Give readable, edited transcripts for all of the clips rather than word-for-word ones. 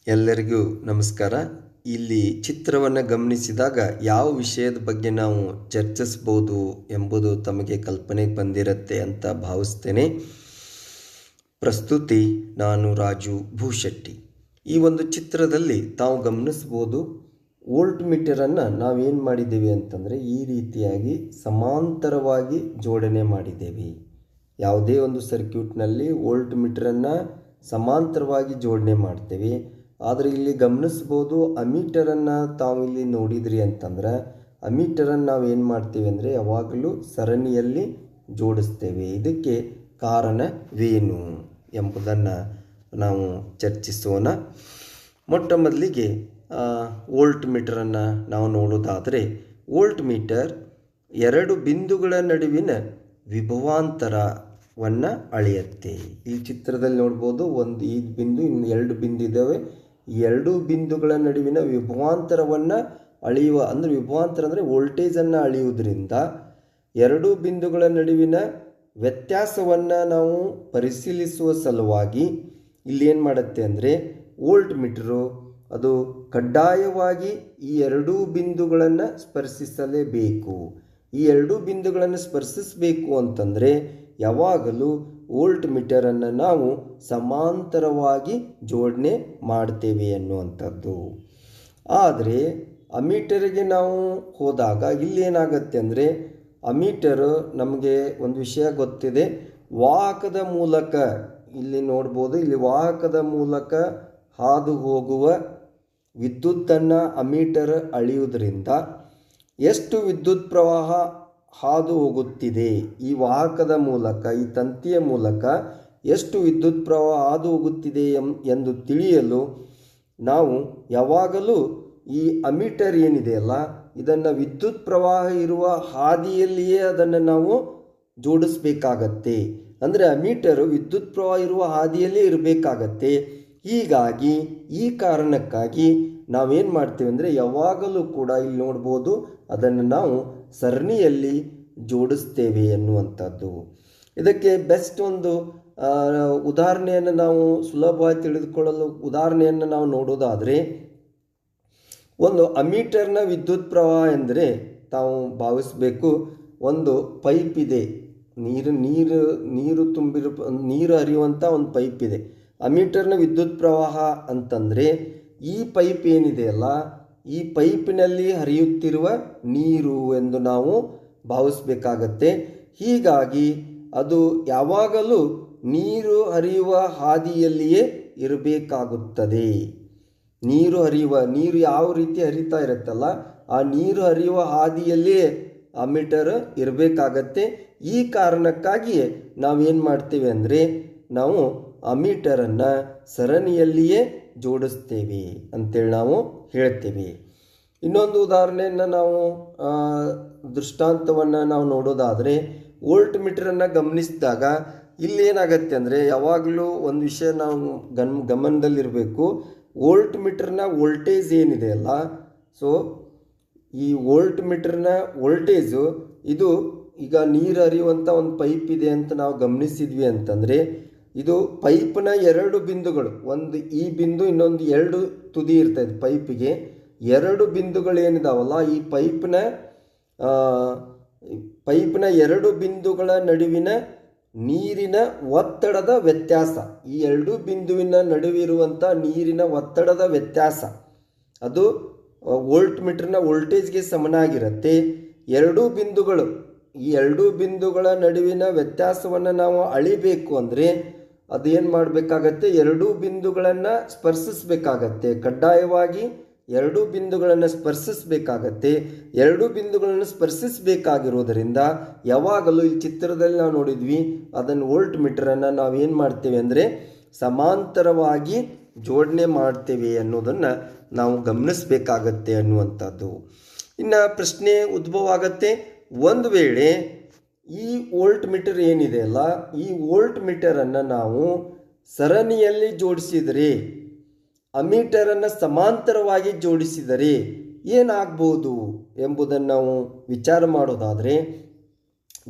ಎಲ್ಲರಿಗೂ ನಮಸ್ಕಾರ. ಇಲ್ಲಿ ಚಿತ್ರವನ್ನು ಗಮನಿಸಿದಾಗ ಯಾವ ವಿಷಯದ ಬಗ್ಗೆ ನಾವು ಚರ್ಚಿಸ್ಬೋದು ಎಂಬುದು ತಮಗೆ ಕಲ್ಪನೆಗೆ ಬಂದಿರುತ್ತೆ ಅಂತ ಭಾವಿಸ್ತೇನೆ. ಪ್ರಸ್ತುತಿ ನಾನು ರಾಜು ಭೂಶೆಟ್ಟಿ. ಈ ಒಂದು ಚಿತ್ರದಲ್ಲಿ ತಾವು ಗಮನಿಸ್ಬೋದು, ವೋಲ್ಟ್ ಮೀಟರನ್ನು ನಾವೇನು ಮಾಡಿದ್ದೇವೆ ಅಂತಂದರೆ ಈ ರೀತಿಯಾಗಿ ಸಮಾಂತರವಾಗಿ ಜೋಡಣೆ ಮಾಡಿದ್ದೇವೆ. ಯಾವುದೇ ಒಂದು ಸರ್ಕ್ಯೂಟ್ನಲ್ಲಿ ವೋಲ್ಟ್ ಮೀಟರನ್ನು ಸಮಾಂತರವಾಗಿ ಜೋಡಣೆ ಮಾಡ್ತೇವೆ. ಆದರೆ ಇಲ್ಲಿ ಗಮನಿಸ್ಬೋದು, ಅಮೀಟರನ್ನು ತಾವು ಇಲ್ಲಿ ನೋಡಿದ್ರಿ ಅಂತಂದ್ರೆ ಅಮೀಟರನ್ನು ನಾವು ಏನು ಮಾಡ್ತೀವಿ ಅಂದರೆ ಯಾವಾಗಲೂ ಸರಣಿಯಲ್ಲಿ ಜೋಡಿಸ್ತೇವೆ. ಇದಕ್ಕೆ ಕಾರಣವೇನು ಎಂಬುದನ್ನು ನಾವು ಚರ್ಚಿಸೋಣ. ಮೊಟ್ಟ ಮೊದಲಿಗೆ ವೋಲ್ಟ್ ಮೀಟರನ್ನು ನಾವು ನೋಡೋದಾದರೆ, ವೋಲ್ಟ್ ಮೀಟರ್ ಎರಡು ಬಿಂದುಗಳ ನಡುವಿನ ವಿಭವಾಂತರವನ್ನು ಅಳೆಯುತ್ತೆ. ಈ ಚಿತ್ರದಲ್ಲಿ ನೋಡ್ಬೋದು, ಈ ಬಿಂದು, ಇನ್ನು ಎರಡು ಬಿಂದು ಇದ್ದಾವೆ. ಈ ಎರಡೂ ಬಿಂದುಗಳ ನಡುವಿನ ವಿಭವಾಂತರವನ್ನು ಅಳೆಯುವ, ಅಂದರೆ ವಿಭವಾಂತರ ಅಂದರೆ ವೋಲ್ಟೇಜನ್ನು ಅಳೆಯುವುದರಿಂದ ಎರಡೂ ಬಿಂದುಗಳ ನಡುವಿನ ವ್ಯತ್ಯಾಸವನ್ನು ನಾವು ಪರಿಶೀಲಿಸುವ ಸಲುವಾಗಿ ಇಲ್ಲಿ ಏನು ಮಾಡುತ್ತೆ ಅಂದರೆ ವೋಲ್ಟ್ ಮೀಟರು ಅದು ಕಡ್ಡಾಯವಾಗಿ ಈ ಎರಡೂ ಬಿಂದುಗಳನ್ನು ಸ್ಪರ್ಶಿಸಲೇಬೇಕು. ಈ ಎರಡೂ ಬಿಂದುಗಳನ್ನು ಸ್ಪರ್ಶಿಸಬೇಕು ಅಂತಂದರೆ ಯಾವಾಗಲೂ ವೋಲ್ಟ್ ಮೀಟರನ್ನು ನಾವು ಸಮಾಂತರವಾಗಿ ಜೋಡಣೆ ಮಾಡ್ತೇವೆ ಅನ್ನುವಂಥದ್ದು. ಆದರೆ ಅಮೀಟರಿಗೆ ನಾವು ಹೋದಾಗ ಇಲ್ಲಿ ಏನಾಗುತ್ತೆ ಅಂದರೆ, ಅಮೀಟರು ನಮಗೆ ಒಂದು ವಿಷಯ ಗೊತ್ತಿದೆ, ವಾಹಕದ ಮೂಲಕ ಇಲ್ಲಿ ನೋಡ್ಬೋದು, ಇಲ್ಲಿ ವಾಹಕದ ಮೂಲಕ ಹಾದು ಹೋಗುವ ವಿದ್ಯುತ್ತನ್ನು ಅಮೀಟರ್ ಅಳೆಯುವುದರಿಂದ ಎಷ್ಟು ವಿದ್ಯುತ್ ಪ್ರವಾಹ ಹಾದು ಹೋಗುತ್ತಿದೆ, ಈ ವಾಹಕದ ಮೂಲಕ, ಈ ತಂತಿಯ ಮೂಲಕ ಎಷ್ಟು ವಿದ್ಯುತ್ ಪ್ರವಾಹ ಹಾದು ಹೋಗುತ್ತಿದೆ ಎಂದು ತಿಳಿಯಲು ನಾವು ಯಾವಾಗಲೂ ಈ ಅಮೀಟರ್ ಏನಿದೆಯಲ್ಲ ಇದನ್ನು ವಿದ್ಯುತ್ ಪ್ರವಾಹ ಇರುವ ಹಾದಿಯಲ್ಲಿಯೇ ಅದನ್ನು ನಾವು ಜೋಡಿಸ್ಬೇಕಾಗತ್ತೆ. ಅಂದರೆ ಅಮೀಟರು ವಿದ್ಯುತ್ ಪ್ರವಾಹ ಇರುವ ಹಾದಿಯಲ್ಲೇ ಇರಬೇಕಾಗತ್ತೆ. ಹೀಗಾಗಿ ಈ ಕಾರಣಕ್ಕಾಗಿ ನಾವೇನು ಮಾಡ್ತೀವಿ ಅಂದರೆ ಯಾವಾಗಲೂ ಕೂಡ ಇಲ್ಲಿ ನೋಡ್ಬೋದು, ಅದನ್ನು ನಾವು ಸರಣಿಯಲ್ಲಿ ಜೋಡಿಸ್ತೇವೆ ಎನ್ನುವಂಥದ್ದು. ಇದಕ್ಕೆ ಬೆಸ್ಟ್ ಒಂದು ಉದಾಹರಣೆಯನ್ನು ನಾವು ಸುಲಭವಾಗಿ ತಿಳಿದುಕೊಳ್ಳಲು ಉದಾಹರಣೆಯನ್ನು ನಾವು ನೋಡೋದಾದರೆ, ಒಂದು ಅಮೀಟರ್ನ ವಿದ್ಯುತ್ ಪ್ರವಾಹ ಎಂದರೆ ತಾವು ಭಾವಿಸಬೇಕು, ಒಂದು ಪೈಪ್ ಇದೆ, ನೀರು ಹರಿಯುವಂಥ ಒಂದು ಪೈಪ್ ಇದೆ. ಅಮೀಟರ್ನ ವಿದ್ಯುತ್ ಪ್ರವಾಹ ಅಂತಂದರೆ ಈ ಪೈಪ್ ಏನಿದೆಯಲ್ಲ, ಈ ಪೈಪಿನಲ್ಲಿ ಹರಿಯುತ್ತಿರುವ ನೀರು ಎಂದು ನಾವು ಭಾವಿಸಬೇಕಾಗತ್ತೆ. ಹೀಗಾಗಿ ಅದು ಯಾವಾಗಲೂ ನೀರು ಹರಿಯುವ ಹಾದಿಯಲ್ಲಿಯೇ ಇರಬೇಕಾಗುತ್ತದೆ. ನೀರು ಯಾವ ರೀತಿ ಹರಿತಾ ಇರುತ್ತಲ್ಲ, ಆ ನೀರು ಹರಿಯುವ ಹಾದಿಯಲ್ಲಿಯೇ ಅಮೀಟರ್ ಇರಬೇಕಾಗತ್ತೆ. ಈ ಕಾರಣಕ್ಕಾಗಿಯೇ ನಾವೇನು ಮಾಡ್ತೇವೆ ಅಂದರೆ ನಾವು ಅಮೀಟರನ್ನು ಸರಣಿಯಲ್ಲಿಯೇ ಜೋಡಿಸ್ತೇವೆ ಅಂತೇಳಿ ನಾವು ಹೇಳ್ತೇವೆ. ಇನ್ನೊಂದು ಉದಾಹರಣೆಯನ್ನು ನಾವು ದೃಷ್ಟಾಂತವನ್ನು ನಾವು ನೋಡೋದಾದರೆ, ವೋಲ್ಟ್ ಮೀಟರನ್ನು ಗಮನಿಸಿದಾಗ ಇಲ್ಲೇನಾಗತ್ತೆ ಅಂದರೆ ಯಾವಾಗಲೂ ಒಂದು ವಿಷಯ ನಾವು ಗಮನದಲ್ಲಿರಬೇಕು, ವೋಲ್ಟ್ ಮೀಟರ್ನ ವೋಲ್ಟೇಜ್ ಏನಿದೆಯಲ್ಲ, ಸೊ ಈ ವೋಲ್ಟ್ ಮೀಟರ್ನ ವೋಲ್ಟೇಜು ಇದು ಈಗ ನೀರು ಹರಿಯುವಂಥ ಒಂದು ಪೈಪ್ ಇದೆ ಅಂತ ನಾವು ಗಮನಿಸಿದ್ವಿ ಅಂತಂದರೆ, ಇದು ಪೈಪ್ನ ಎರಡು ಬಿಂದುಗಳು, ಒಂದು ಈ ಬಿಂದು, ಇನ್ನೊಂದು ಎರಡು ತುದಿ ಇರ್ತದೆ ಪೈಪಿಗೆ. ಎರಡು ಬಿಂದುಗಳೇನಿದಾವಲ್ಲ, ಈ ಪೈಪ್ನ ಎರಡು ಬಿಂದುಗಳ ನಡುವಿನ ನೀರಿನ ಒತ್ತಡದ ವ್ಯತ್ಯಾಸ, ಈ ಎರಡು ಬಿಂದುವಿನ ನಡುವಿರುವಂಥ ನೀರಿನ ಒತ್ತಡದ ವ್ಯತ್ಯಾಸ ಅದು ವೋಲ್ಟ್ ಮೀಟರ್ನ ವೋಲ್ಟೇಜ್ಗೆ ಸಮನಾಗಿರುತ್ತೆ. ಈ ಎರಡೂ ಬಿಂದುಗಳ ನಡುವಿನ ವ್ಯತ್ಯಾಸವನ್ನು ನಾವು ಅಳಿಬೇಕು ಅಂದರೆ ಅದೇನು ಮಾಡಬೇಕಾಗತ್ತೆ, ಎರಡೂ ಬಿಂದುಗಳನ್ನು ಸ್ಪರ್ಶಿಸಬೇಕಾಗತ್ತೆ. ಕಡ್ಡಾಯವಾಗಿ ಎರಡೂ ಬಿಂದುಗಳನ್ನು ಸ್ಪರ್ಶಿಸಬೇಕಾಗತ್ತೆ. ಎರಡೂ ಬಿಂದುಗಳನ್ನು ಸ್ಪರ್ಶಿಸಬೇಕಾಗಿರೋದರಿಂದ ಯಾವಾಗಲೂ ಈ ಚಿತ್ರದಲ್ಲಿ ನಾವು ನೋಡಿದ್ವಿ, ಅದನ್ನು ವೋಲ್ಟ್ ಮೀಟರನ್ನು ನಾವೇನು ಮಾಡ್ತೇವೆ ಅಂದರೆ ಸಮಾಂತರವಾಗಿ ಜೋಡಣೆ ಮಾಡ್ತೇವೆ ಅನ್ನೋದನ್ನು ನಾವು ಗಮನಿಸಬೇಕಾಗತ್ತೆ ಅನ್ನುವಂಥದ್ದು. ಇನ್ನು ಪ್ರಶ್ನೆ ಉದ್ಭವ ಆಗತ್ತೆ, ಒಂದು ವೇಳೆ ಈ ವೋಲ್ಟ್ ಮೀಟರ್ ಏನಿದೆ ಅಲ್ಲ, ಈ ವೋಲ್ಟ್ ಮೀಟರನ್ನು ನಾವು ಸರಣಿಯಲ್ಲಿ ಜೋಡಿಸಿದರೆ, ಅಮೀಟರನ್ನು ಸಮಾಂತರವಾಗಿ ಜೋಡಿಸಿದರೆ ಏನಾಗ್ಬೋದು ಎಂಬುದನ್ನು ನಾವು ವಿಚಾರ ಮಾಡೋದಾದರೆ,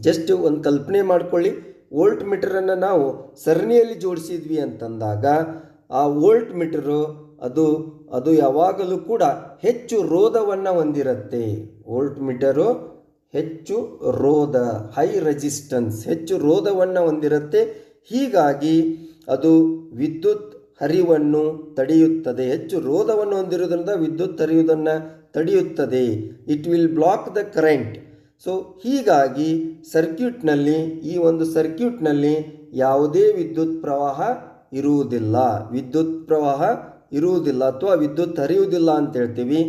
ಜಸ್ಟ್ ಒಂದು ಕಲ್ಪನೆ ಮಾಡ್ಕೊಳ್ಳಿ, ವೋಲ್ಟ್ ಮೀಟರನ್ನು ನಾವು ಸರಣಿಯಲ್ಲಿ ಜೋಡಿಸಿದ್ವಿ ಅಂತಂದಾಗ ಆ ವೋಲ್ಟ್ ಮೀಟರು ಅದು ಅದು ಯಾವಾಗಲೂ ಕೂಡ ಹೆಚ್ಚು ರೋಧವನ್ನು ಹೊಂದಿರುತ್ತೆ. ವೋಲ್ಟ್ ಮೀಟರು ಹೆಚ್ಚು ರೋಧ, ಹೈ ರೆಸಿಸ್ಟೆನ್ಸ್, ಹೆಚ್ಚು ರೋಧವನ್ನು ಹೊಂದಿರುತ್ತೆ. ಹೀಗಾಗಿ ಅದು ವಿದ್ಯುತ್ ಹರಿವನ್ನು ತಡೆಯುತ್ತದೆ. ಹೆಚ್ಚು ರೋಧವನ್ನು ಹೊಂದಿರುವುದರಿಂದ ವಿದ್ಯುತ್ ಹರಿಯುವುದನ್ನು ತಡೆಯುತ್ತದೆ. It will block the current. So ಹೀಗಾಗಿ ಸರ್ಕ್ಯೂಟ್ನಲ್ಲಿ, ಈ ಒಂದು ಸರ್ಕ್ಯೂಟ್ನಲ್ಲಿ ಯಾವುದೇ ವಿದ್ಯುತ್ ಪ್ರವಾಹ ಇರುವುದಿಲ್ಲ, ವಿದ್ಯುತ್ ಪ್ರವಾಹ ಇರುವುದಿಲ್ಲ ಅಥವಾ ವಿದ್ಯುತ್ ಹರಿಯುವುದಿಲ್ಲ ಅಂತ ಹೇಳ್ತೀವಿ.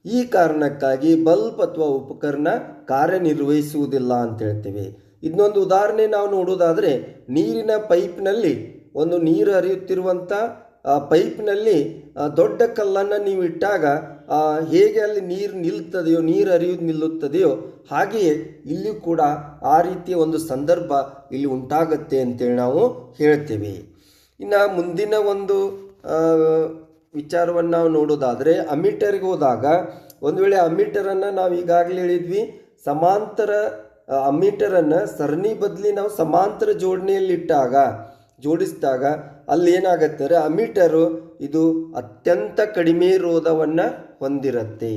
ಈ ಕಾರಣಕ್ಕಾಗಿ ಬಲ್ಬ್ ಅಥವಾ ಉಪಕರಣ ಕಾರ್ಯನಿರ್ವಹಿಸುವುದಿಲ್ಲ ಅಂತ ಹೇಳ್ತೀವಿ. ಇದನ್ನೊಂದು ಉದಾಹರಣೆ ನಾವು ನೋಡೋದಾದರೆ, ನೀರಿನ ಪೈಪ್ನಲ್ಲಿ, ಒಂದು ನೀರು ಹರಿಯುತ್ತಿರುವಂಥ ಪೈಪ್ನಲ್ಲಿ ದೊಡ್ಡ ಕಲ್ಲನ್ನು ನೀವು ಇಟ್ಟಾಗ ಹೇಗೆ ಅಲ್ಲಿ ನೀರು ನಿಲ್ತದೆಯೋ, ನೀರು ಹರಿಯುವುದು ನಿಲ್ಲುತ್ತದೆಯೋ, ಹಾಗೆಯೇ ಇಲ್ಲಿ ಕೂಡ ಆ ರೀತಿಯ ಒಂದು ಸಂದರ್ಭ ಇಲ್ಲಿ ಉಂಟಾಗತ್ತೆ ಅಂತೇಳಿ ನಾವು ಹೇಳ್ತೇವೆ. ಇನ್ನು ಮುಂದಿನ ಒಂದು ವಿಚಾರವನ್ನು ನಾವು ನೋಡೋದಾದರೆ, ಅಮೀಟರ್ಗೆ ಹೋದಾಗ ಒಂದು ವೇಳೆ ಅಮೀಟರನ್ನು ನಾವು ಈಗಾಗಲೇ ಹೇಳಿದ್ವಿ, ಸಮಾಂತರ ಅಮೀಟರನ್ನು ಸರಣಿ ಬದಲಿ ನಾವು ಸಮಾಂತರ ಜೋಡಿಸಿದಾಗ ಅಲ್ಲಿ ಏನಾಗುತ್ತೆ ಅಂದರೆ ಅಮೀಟರು ಇದು ಅತ್ಯಂತ ಕಡಿಮೆ ರೋಧವನ್ನು ಹೊಂದಿರುತ್ತೆ.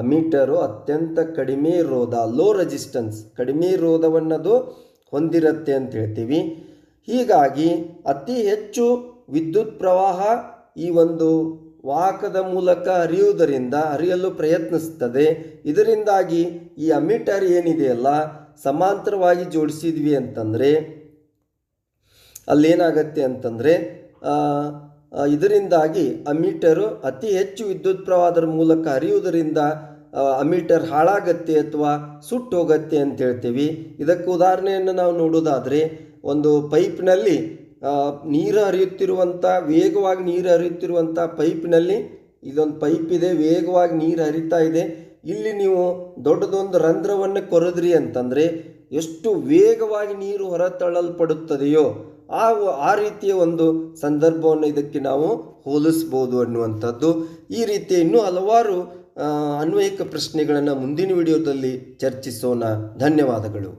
ಅಮೀಟರು ಅತ್ಯಂತ ಕಡಿಮೆ ರೋಧ, ಲೋ ರೆಸಿಸ್ಟೆನ್ಸ್, ಕಡಿಮೆ ರೋಧವನ್ನದು ಹೊಂದಿರುತ್ತೆ ಅಂತ ಹೇಳ್ತೀವಿ. ಹೀಗಾಗಿ ಅತಿ ಹೆಚ್ಚು ವಿದ್ಯುತ್ ಪ್ರವಾಹ ಈ ಒಂದು ವಾಹಕದ ಮೂಲಕ ಹರಿಯಲು ಪ್ರಯತ್ನಿಸ್ತದೆ. ಇದರಿಂದಾಗಿ ಈ ಅಮೀಟರ್ ಏನಿದೆಯಲ್ಲ, ಸಮಾಂತರವಾಗಿ ಜೋಡಿಸಿದ್ವಿ ಅಂತಂದರೆ ಅಲ್ಲೇನಾಗತ್ತೆ ಅಂತಂದರೆ ಇದರಿಂದಾಗಿ ಅಮೀಟರು ಅತಿ ಹೆಚ್ಚು ವಿದ್ಯುತ್ ಪ್ರವಾಹದ ಮೂಲಕ ಹರಿಯುವುದರಿಂದ ಅಮೀಟರ್ ಹಾಳಾಗತ್ತೆ ಅಥವಾ ಸುಟ್ಟು ಹೋಗುತ್ತೆ ಅಂತ ಹೇಳ್ತೀವಿ. ಇದಕ್ಕೆ ಉದಾಹರಣೆಯನ್ನು ನಾವು ನೋಡೋದಾದರೆ, ಒಂದು ಪೈಪ್ನಲ್ಲಿ ವೇಗವಾಗಿ ನೀರು ಹರಿಯುತ್ತಿರುವಂಥ ಪೈಪ್ನಲ್ಲಿ, ಇದೊಂದು ಪೈಪ್ ಇದೆ, ವೇಗವಾಗಿ ನೀರು ಹರಿತಾ ಇದೆ. ಇಲ್ಲಿ ನೀವು ದೊಡ್ಡದೊಂದು ರಂಧ್ರವನ್ನು ಕೊರೆದ್ರಿ ಅಂತಂದರೆ ಎಷ್ಟು ವೇಗವಾಗಿ ನೀರು ಹೊರತಳ್ಳಲ್ಪಡುತ್ತದೆಯೋ ಆ ರೀತಿಯ ಒಂದು ಸಂದರ್ಭವನ್ನು ಇದಕ್ಕೆ ನಾವು ಹೋಲಿಸ್ಬೋದು ಅನ್ನುವಂಥದ್ದು. ಈ ರೀತಿಯ ಇನ್ನೂ ಹಲವಾರು ಅನ್ವಯಿಕ ಪ್ರಶ್ನೆಗಳನ್ನು ಮುಂದಿನ ವಿಡಿಯೋದಲ್ಲಿ ಚರ್ಚಿಸೋಣ. ಧನ್ಯವಾದಗಳು.